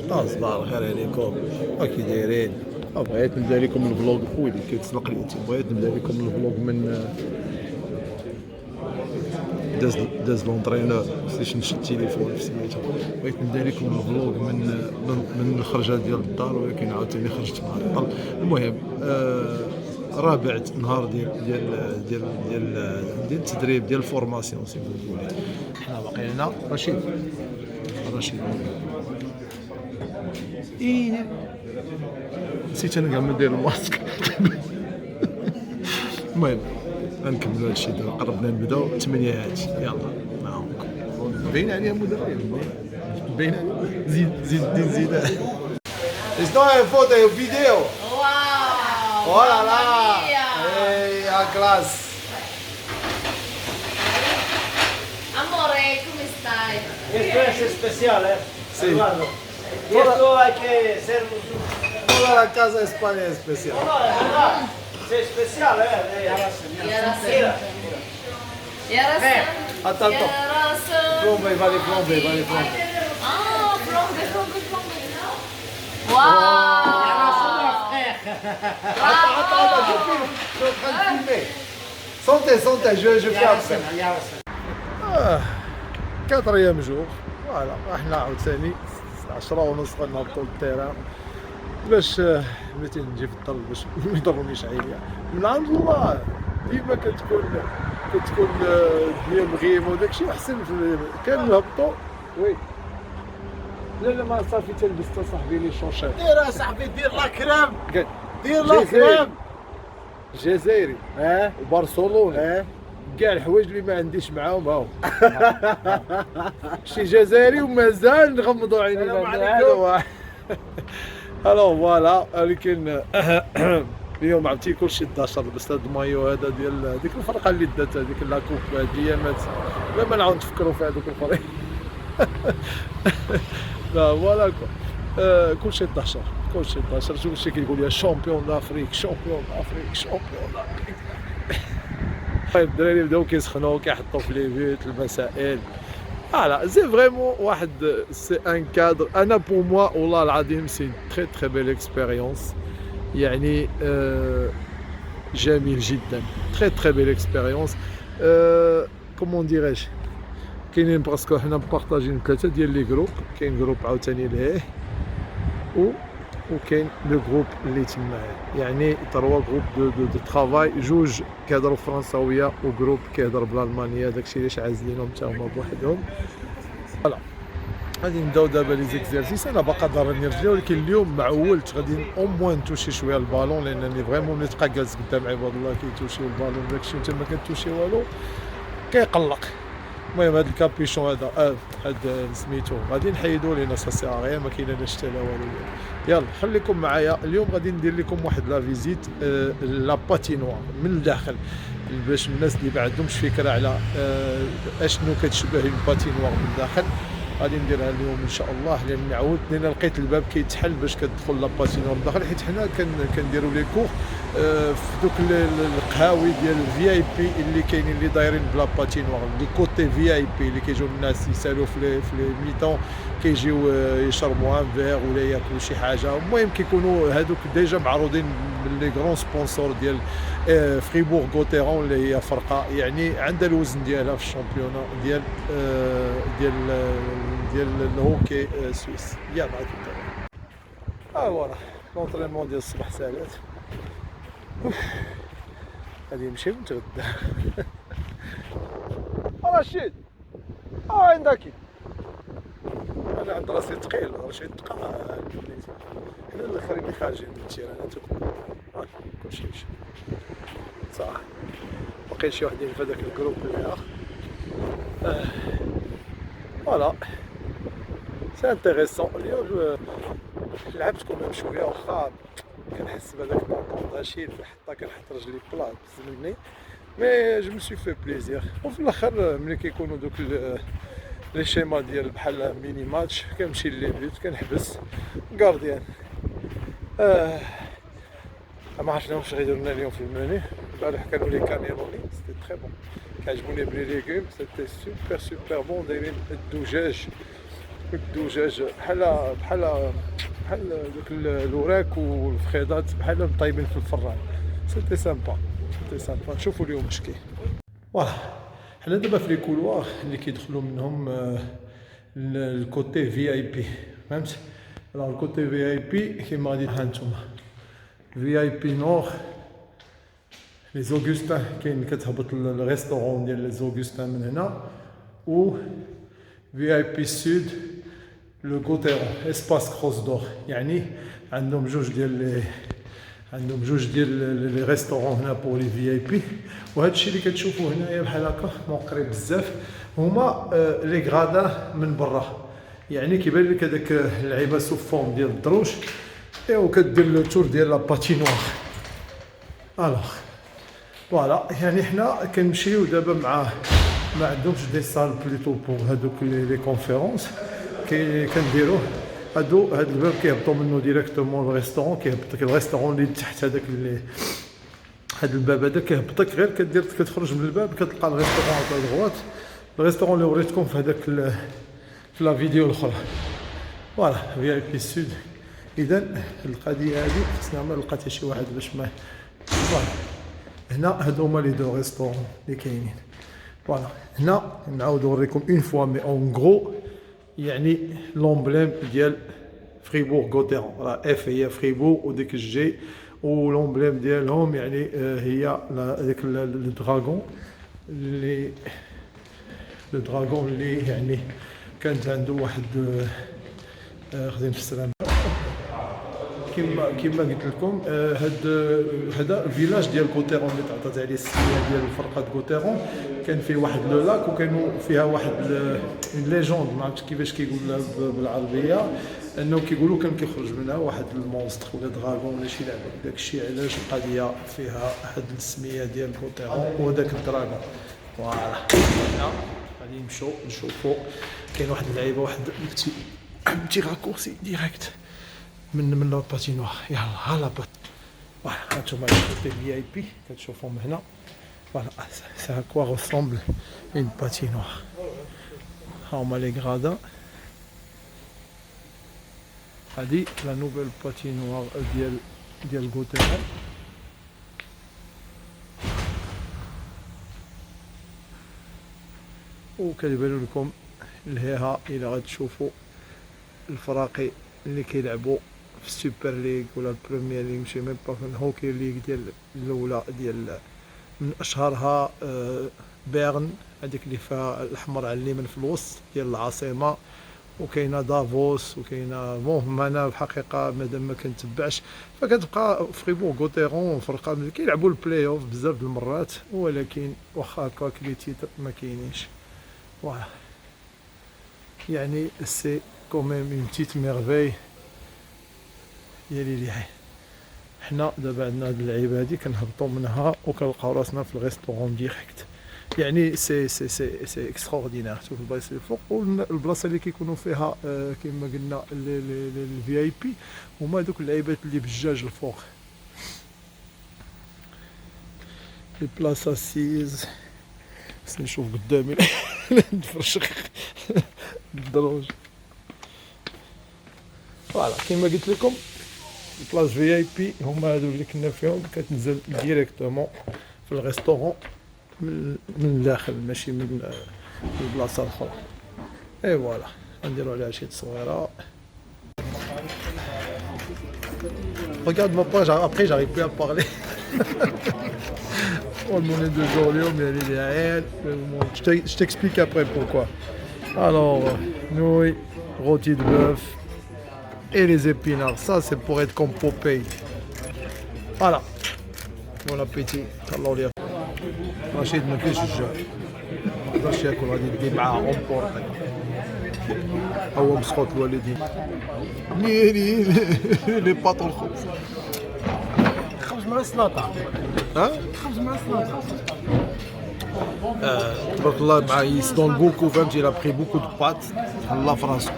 صباح الخير عليكم، كي دايرين؟ بغيت نبدا لكم الفلوق. ويلي كيتسلق لي بغيت نبدا لكم الفلوق من داز لونطرينور، مشيت نشد التليفون في سميتو. بغيت نبدا لكم الفلوق من الخرجه ديال الدار، ولكن عاوتاني خرجت معطل. المهم رابع نهار ديال التدريب ديال الفورماسيون سي فولي. حنا باقي لنا رشيد نسيت انا كاع ما ندير الماسك. المهم غنكملوا هادشي دابا، قربنا نبداو التمنيات. يلا معاكم. باين عليها مدرب، باين عليها. زيد شنو هي فوتو فيديو. Wow! Voilà là. Mamma mia! Ehi, a classe. Amore, come stai? Questo è speciale? Sì. Guarda. Questo è che serve. Toda la casa de España es especial. No, è verdad. Sei speciale, Yarasın. Yarasın. Attento. Yarasın. Plombe, vale plombe. Ah, plombe. Wow! Attends, je filme. Je suis en train de filmer. Santé, je fais après. Quatrième jour. فوالا احنا عاوتاني 10:30 غنهبطو للتيران باش بغيت نجي في الدار باش ما يضرونيش عينيا. من عند الله ديما كتكون الدنيا مغيمه وداكشي احسن. كنهبطو وي لا ما صافي تلبس صاحبي لي شونشات. دير صاحبي دير لا كريم. دير لا جزائري. كريم. جزائري وبرشلونه كاع الحوايج اللي ما عنديش معاهم هاو. شي جزائري ومازال نغمضوا عينينا. هذا هو. الو فوالا. ولكن اليوم عرفتي كلشي 11 لبست هذا المايو هذا ديال ديك الفرقه اللي دات هذيك لاكوب هاد الايامات. ما نعاود نفكروا في هذوك الفريق. لا فوالا كلشي 11 كلشي كيقول لي شامبيون دافريك. طيب الدراري بداو كيسخنوا كيحطوا في لي بيوت المسائل. فوالا سي فريمون واحد سي ان كادر. انا بور موا والله العظيم سي تري بيل اكسبيريونس. يعني جميل جدا. تري بيل اكسبيريونس. كومون ديريج كاينين باسكو حنا مبارطاجين 3 ديال لي جروب. كاين جروب عاوتاني لهيه وكاين لو جروب اللي تمايا، يعني 3 جروب دو ترافاي. جوج كيهضروا فرنساويه وجروب كيهضر بالالمانيه. داكشي علاش عازلينهم حتى هما بوحدهم. فوالا غادي نبداو دابا لي زيكزارسيس. انا باقا ضرني رجلي، ولكن اليوم معولت غادي او موان نتوشي شويه البالون، لانني فريمون ملي تبقى جالس قدام عباد الله كيتوشيو البالون داكشي وانت ما كتوشي والو كيقلق. المهم هاد الكابيشون هذا سميتو غادي نحيدو لينا ساسيغيا، ما كاين لا شتا لا والو. يلا خليكم معايا. اليوم غادي ندير لكم واحد لا فيزيت لا باتينوار من الداخل، باش الناس اللي ما عندهمش فكره على اشنو كتشبه الباتينوار من الداخل. غادي نديرها اليوم ان شاء الله، لان عاودت انا لقيت الباب كيتحل باش كتدخل لا باتينوار من الداخل، حيت حنا كنديروا لي كور في دوك القهاوي ديال الفي اي بي اللي كاينين اللي دايرين بلا باتينوار، لي كوتي في اي بي اللي كيجيو الناس يسالوا في لي ميطون، كيجيو يشربوا ان فيغ ولا ياكلوا شي حاجه. المهم كيكونوا هذوك ديجا معروضين من لي غران سبونسور ديال فريبورغ غوتيرون اللي هي فرقه يعني عندها الوزن ديالها في الشامبيونا ديال الهوكي سويس. يلا فوالا لونطرينمون ديال الصباح سالات. غادي نمشيو نتغدى. رشيد عندك انا عند راسي ثقيل. رشيد تقع حنا الاخرين اللي خارجين من التيرانات كلشي مشى صح. باقي شي وحدين في هذاك الجروب الاخر. فوالا سي انتيريسون. اليوم لعبت كوميم شويه، واخا كنحس بهذاك البونطاشيل حتى كنحط رجلي بلا بزمني، مي جو مسوي في بليزير. وفي الاخر ملي كيكونوا دوك لي شيما ديال بحال ميني ماتش كنمشي لي بيوت كنحبس غارديان. ما عرفنا واش غيديروا لنا اليوم في المنيو. البارح كانوا لي كاميروني سيتي تري بون، كيعجبوني بلي ليغوم سيتي سوبر بون. دايرين الدجاج الدجاج بحال دوك الوراك والفخيضات بحال مطيبين في الفران. سيتي سامبا نشوفوا اليوم اش كاين. فوالا حنا دابا في لي كولوار اللي كيدخلوا منهم الكوتي في اي بي، فهمت؟ الوغ الكوتي في اي بي كيما غادي ها نتوما في اي بي نور لي زوغوستان، كاين كتهبط للريستورون ديال لي زوغوستان من هنا، و في اي بي سود لو غوتيرون اسباس كروس دور، يعني عندهم جوج ديال لي ريستورون هنا بور لي في اي بي. وهذا الشيء اللي كتشوفوه هنايا بحال هكا قريب بزاف هما لي غرادا من برا، يعني كيبان لك هذاك اللعيبه سو فورم ديال الدروج ايوا كدير لو تور ديال لا باتينوار. الوغ فوالا يعني حنا كنمشيو دابا ما عندهمش دي سال بليتو بور هادوك لي كونفيرونس، كنديروه هاد الباب كيهبطوا منه ديريكتومون للريستورون، كيهبطك الريستورون اللي تحت هذاك هاد الباب هذا كيهبطك، غير كتخرج من الباب كتلقى الريستورون على الغوات، الريستورون اللي وريتكم في هذاك في لا فيديو الاخرى. فوالا في اي بي سود. اذا القضيه هذه خصنا ما لقى حتى شي واحد باش ما فوالا. هنا هادو هما لي دو ريستورون اللي كاينين. فوالا هنا نعاود نوريكم اون فوا مي اون غرو، يعني لومبليم ديال فريبور غوتيرون، راه اف هي فريبور وديك الجي، و لومبليم ديالهم يعني هي هذاك الدراغون اللي يعني كانت عنده واحد خديم في السلام. كما قلت لكم هذا الفيلاج ديال غوتيرون اللي تعطات عليه السميه ديال فرقه غوتيرون، كان فيه واحد لو لاك وكانوا فيها واحد ليجوند، ما عرفتش كيفاش كيقولها بالعربيه، انه كيقولوا كان كيخرج منها واحد المونستر ولا دراغون ولا شي لعبه، داك الشيء علاش القضيه فيها هاد السميه ديال غوتيرون وهذاك الدراغون. فوالا غادي نمشيو نشوفوا كاين واحد اللعيبه، واحد بتي راكورسي ديريكت من لا باتينوار. يلا ها لا بات. فوالا هانتوما الكوتي في اي بي كتشوفهم هنا. فوالا سي ا كوا ريسومبل اون باتينوار. هاهما لي غرادا، هادي لا نوفيل باتينوار ديال غوتيرون. وكيبانو لكم لهيها الى غتشوفوا الفراقي اللي كيلعبوا في السوبر ليغ ولا البريمير ليغ، ماشي ميم با في الهوكي ليغ ديال الاولى ديال من اشهرها بيرن، هذيك اللي فيها الاحمر على اليمين في الوسط ديال العاصمه، وكاينه دافوس، وكاينه المهم انا الحقيقه مادام ما كنتبعش، فكتبقى فريبور غوتيرون فرقه اللي كيلعبوا البلاي اوف بزاف د المرات، ولكن واخا هكاك لي تيتر ما كاينينش. فوالا يعني سي كوميم اون بتيت ميرفاي يا ليلي. حنا دابا عندنا هاد اللعيبه هادي كنهبطوا منها وكنلقاو راسنا في الريستورون ديريكت، يعني سي اكستراوردينير. شوف البلايص اللي فوق والبلاصه اللي كيكونوا فيها كما قلنا الفي اي بي هما دوك اللعيبات اللي بالجاج الفوق. لي بلاصه سيز خصني نشوف قدامي نتفرشق الدروج. فوالا كما قلت لكم البلاص في اي بي هما هادو اللي كنا فيهم، كتنزل ديريكتومون في الريستورون من الداخل ماشي من البلاصه الاخرى. اي فوالا نديرو عليها شي تصويره. Regarde ma page, après j'arrive plus à parler. On est de jour Léo, mais elle est derrière. Je t'explique après pourquoi. Alors, nouilles, rôti de bœuf et les épinards. Ça, c'est pour être comme Popeye. Voilà. Bon appétit. Allah les. Rachid ما كاينش الجوع. ما يقدرش ياكل غادي يدي معاه امبورطي. هو مسخوط الوالدين. نيري لي باطون الخبز. خبز مع السلطه. ها؟ خبز مع السلطه. تبارك الله مع يسدون بوكو، فهمتي لا بري بوكو دو بات الله في راسو.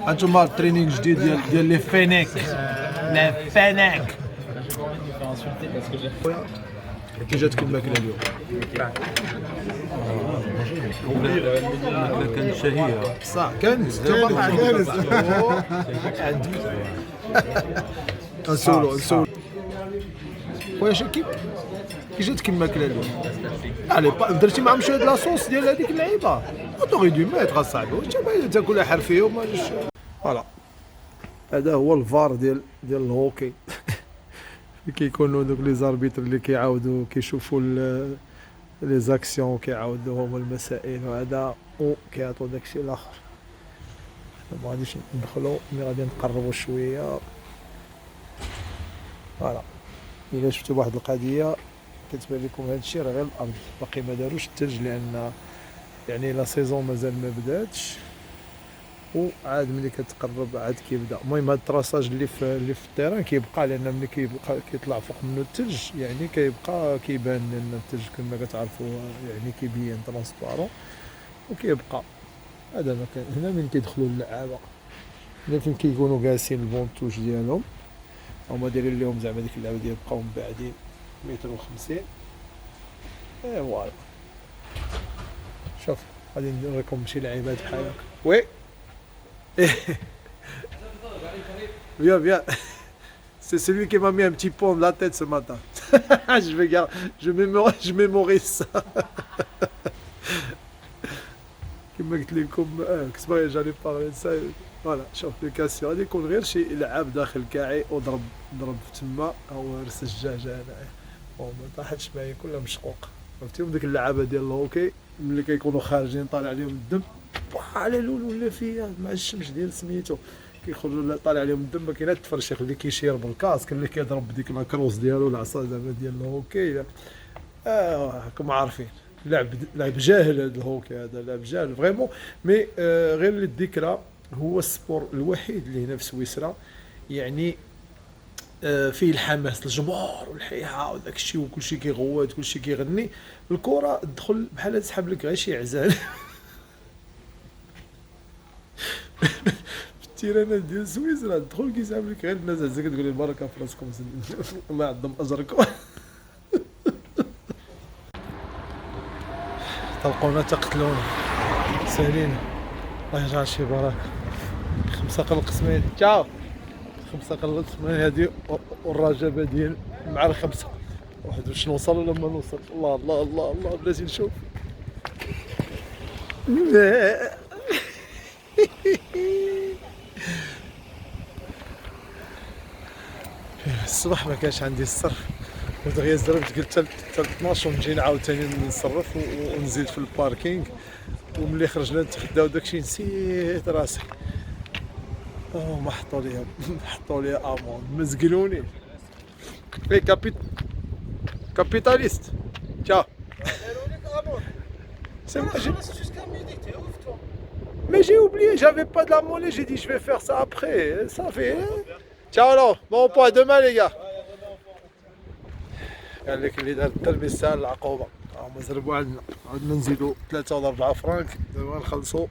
هانتوما الترينينغ جديد ديال لي فينيك. لي فينيك. كي جاتك الماكله اليوم؟ كانت شهية. صح كنز عندي نسولو خويا شكيب كي جاتك الماكله اليوم؟ علي درتي معهم شويه د لاصوص ديال هذيك اللعيبه طوغي دو ميتر اصاحبي واش باغي تاكلها حرفيه وما فوالا. هذا هو الفار ديال الهوكي كيكونوا دوك لي زاربيتر اللي كيعاودوا كيشوفوا لي زاكسيون كيعاودوهم المسائل وهذا وكيعطوا داكشي الاخر. ما غاديش ندخلوا مي غادي نقربوا شويه. فوالا الا شفتوا واحد القضيه كتبان لكم هذا الشيء راه غير الارض باقي ما داروش الثلج لان يعني لا سيزون مازال ما بداتش وعاد ملي كتقرب عاد كيبدا. المهم هذا التراساج اللي في التيران كيبقى لان ملي كيطلع فوق منه الثلج يعني كيبقى كيبان لان الثلج كما كتعرفوا يعني كيبين ترونسبارون وكيبقى. هذا ما كان هنا من كيدخلوا اللعابه هنا فين كيكونوا جالسين البونتوش ديالهم هما دايرين لهم زعما ديك اللعبه ديال بقاو مبعدين 150 متر. فوالا شوف غادي نوريكم شي لعيبات بحال هكا. وي viens, viens. C'est celui qui m'a mis un petit pont dans la tête ce matin. je mémorise ça. كما قلت لكم كنت جاني بارلي سا. فوالا شوف لو كاسيون غادي يكون غير شي لعاب داخل كاعي وضرب تما او رس الدجاجه هنايا وما طاحتش معايا كلها مشقوق. عرفتيهم ديك اللعابه ديال الهوكي ملي كيكونوا خارجين طالع عليهم الدم على لول ولا فيها مع الشمس ديال سميتو كيخرجوا طالع عليهم الدم. ما كاين هاد التفرشيخ اللي كيشير بالكاسك اللي كيضرب بديك لاكروس ديالو العصا زعما ديال الهوكي. راكم عارفين لعب جاهل هذا الهوكي هذا لعب جاهل فريمون. مي غير للذكرى هو السبور الوحيد اللي هنا في سويسرا يعني فيه الحماس الجمهور والحيحه وداك الشيء وكلشي كيغوت كلشي كيغني. الكره تدخل بحال تسحب لك غير شي عزال التيرانات ديال سويسرا تدخل كيسحب لك غير الناس هزا كتقول البركه في راسكم الله يعظم اجركم. طلقونا تقتلونا ساهلين الله يجعل شي بركه. 5 قسمين تشاو 5 قسمين هادي والرجبه ديال مع الخمسه واحد باش نوصل ولا ما نوصل. الله الله الله الله بلاتي نشوف. الصباح ما كانش عندي الصرف ودغيا زربت قلت حتى 12 ونجي نعاود ثاني نصرف ونزيد في الباركينغ. وملي خرجنا نتغداو داكشي نسيت راسي. ما حطوا لي امون مزقلوني في كابيتاليست. تشاو c'est moi jusqu'à midi t'es ouf toi. Mais j'ai oublié, j'avais pas de la monnaie, j'ai dit je vais faire ça après. Ça fait ciao alors, bon point demain les gars. قال لك اللي دار التلبيس ساهل العقوبه هما زربوا عندنا نزيدوا 3 ولا 4 فرانك دابا نخلصوا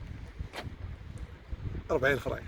40 فرانك.